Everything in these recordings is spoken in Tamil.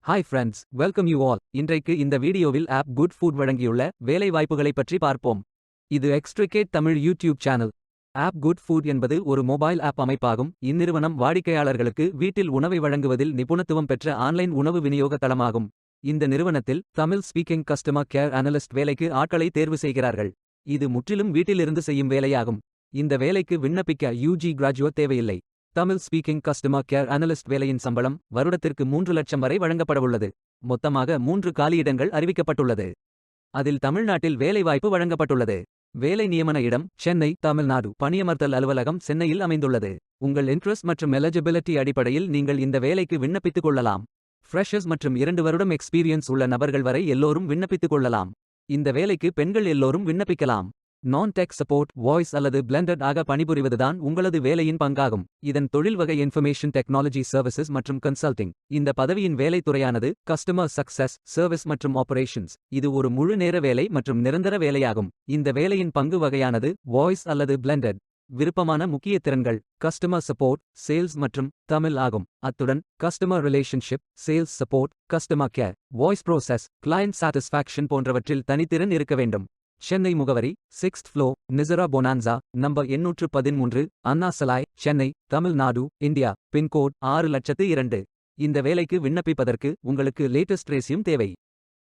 Hi friends, welcome you all. இன்றைக்கு இந்த வீடியோவில் ஆப் குட் ஃபுட் வழங்கியுள்ள வேலை வாய்ப்புகளை பற்றி பார்ப்போம். இது extricate Tamil YouTube channel. App good food என்பது ஒரு மொபைல் ஆப் அமைப்பாகும். இந்நிறுவனம் வாடிக்கையாளர்களுக்கு வீட்டில் உணவை வழங்குவதில் நிபுணத்துவம் பெற்ற ஆன்லைன் உணவு விநியோக தளமாகும். இந்த நிறுவனத்தில் Tamil speaking customer care analyst வேலைக்கு ஆட்களை தேர்வு செய்கிறார்கள். இது முற்றிலும் வீட்டிலிருந்து செய்யும் வேலையாகும். இந்த வேலைக்கு விண்ணப்பிக்க யூஜி கிராஜுவேட் தேவையில்லை. Tamil speaking customer care analyst வேலையின் சம்பளம் வருடத்திற்கு 3 லட்சம் வரை வழங்கப்படவுள்ளது. மொத்தமாக 3 காலியிடங்கள் அறிவிக்கப்பட்டுள்ளது. அதில் தமிழ்நாட்டில் வேலைவாய்ப்பு வழங்கப்பட்டுள்ளது. வேலை நியமன இடம் சென்னை, தமிழ்நாடு. பணியமர்த்தல் அலுவலகம் சென்னையில் அமைந்துள்ளது. உங்கள் இன்ட்ரெஸ்ட் மற்றும் எலிஜிபிலிட்டி அடிப்படையில் நீங்கள் இந்த வேலைக்கு விண்ணப்பித்துக் கொள்ளலாம். ஃப்ரெஷர்ஸ் மற்றும் 2 வருடம் எக்ஸ்பீரியன்ஸ் உள்ள நபர்கள் வரை எல்லோரும் விண்ணப்பித்துக் கொள்ளலாம். இந்த வேலைக்கு பெண்கள் எல்லோரும் விண்ணப்பிக்கலாம். நான் டெக் சப்போர்ட், வாய்ஸ் அல்லது பிளெண்டட் ஆக பணிபுரிவதுதான் உங்களது வேலையின் பங்காகும். இதன் தொழில் வகை இன்ஃபர்மேஷன் டெக்னாலஜி சர்வீசஸ் மற்றும் கன்சல்டிங். இந்த பதவியின் வேலை துறையானது கஸ்டமர் சக்சஸ், சர்வீஸ் மற்றும் ஆபரேஷன்ஸ். இது ஒரு முழு நேர வேலை மற்றும் நிரந்தர வேலையாகும். இந்த வேலையின் பங்கு வகையானது வாய்ஸ் அல்லது பிளெண்டட். விருப்பமான முக்கிய திறன்கள் கஸ்டமர் சப்போர்ட், சேல்ஸ் மற்றும் தமிழ் ஆகும். அத்துடன் customer relationship, sales support, customer care, voice process, client satisfaction போன்றவற்றில் தனித்திறன் இருக்க வேண்டும். சென்னை முகவரி 6th ஃப்ளோர், நிசரா பொனான்சா, நம்பர் 813, அண்ணா சாலை, சென்னை, தமிழ்நாடு, இந்தியா. பின்கோட் 600002. இந்த வேலைக்கு விண்ணப்பிப்பதற்கு உங்களுக்கு லேட்டஸ்ட் ரெஸ்யூம் தேவை.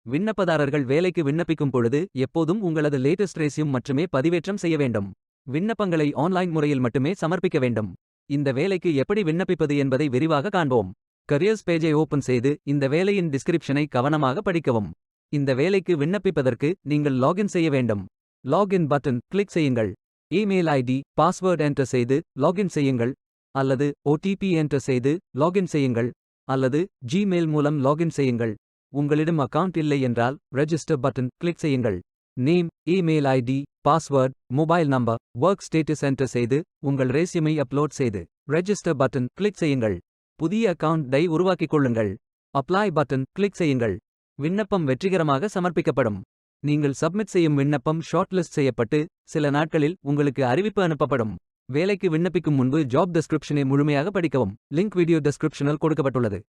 விண்ணப்பதாரர்கள் வேலைக்கு விண்ணப்பிக்கும் பொழுது எப்போதும் உங்களது லேட்டஸ்ட் ரெஸ்யூம் மட்டுமே பதிவேற்றம் செய்ய வேண்டும். விண்ணப்பங்களை ஆன்லைன் முறையில் மட்டுமே சமர்ப்பிக்க வேண்டும். இந்த வேலைக்கு எப்படி விண்ணப்பிப்பது என்பதை விரிவாக காண்போம். கரியர்ஸ் பேஜை ஓபன் செய்து இந்த வேலையின் டிஸ்கிரிப்ஷனை கவனமாக படிக்கவும். இந்த வேலைக்கு விண்ணப்பிப்பதற்கு நீங்கள் லாகின் செய்ய வேண்டும். லாகின் பட்டன் கிளிக் செய்யுங்கள். இமெயில் ஐடி, பாஸ்வேர்ட் என்டர் செய்து லாகின் செய்யுங்கள். அல்லது ஓடிபி என்டர் செய்து லாகின் செய்யுங்கள். அல்லது ஜிமெயில் மூலம் லாகின் செய்யுங்கள். உங்களிடம் அக்கவுண்ட் இல்லை என்றால் ரெஜிஸ்டர் பட்டன் கிளிக் செய்யுங்கள். Name, email ID, password, mobile number, work status enter செய்து உங்கள் ரெஸ்யூமை அப்லோட் செய்து ரெஜிஸ்டர் பட்டன் கிளிக் செய்யுங்கள். புதிய அக்கவுண்டை உருவாக்கிக் கொள்ளுங்கள். அப்ளை பட்டன் கிளிக் செய்யுங்கள். விண்ணப்பம் வெற்றிகரமாக சமர்ப்பிக்கப்படும். நீங்கள் சப்மிட் செய்யும் விண்ணப்பம் ஷார்ட்லிஸ்ட் செய்யப்பட்டு சில நாட்களில் உங்களுக்கு அறிவிப்பு அனுப்பப்படும். வேலைக்கு விண்ணப்பிக்கும் முன்பு ஜாப் டெஸ்கிரிப்ஷனை முழுமையாக படிக்கவும். லிங்க் வீடியோ டெஸ்கிரிப்ஷனில் கொடுக்கப்பட்டுள்ளது.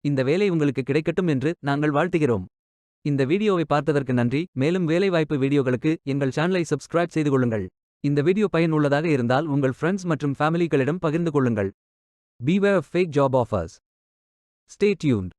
இந்த வேலை உங்களுக்கு கிடைக்கட்டும் என்று நாங்கள் வாழ்த்துகிறோம். இந்த வீடியோவை பார்த்ததற்கு நன்றி. மேலும் வேலைவாய்ப்பு வீடியோகளுக்கு எங்கள் சேனலை சப்ஸ்கிரைப் செய்து கொள்ளுங்கள். இந்த வீடியோ பயனுள்ளதாக இருந்தால் உங்கள் ஃப்ரெண்ட்ஸ் மற்றும் ஃபேமிலிகளிடம் பகிர்ந்து கொள்ளுங்கள். Beware of fake job offers. Stay tuned.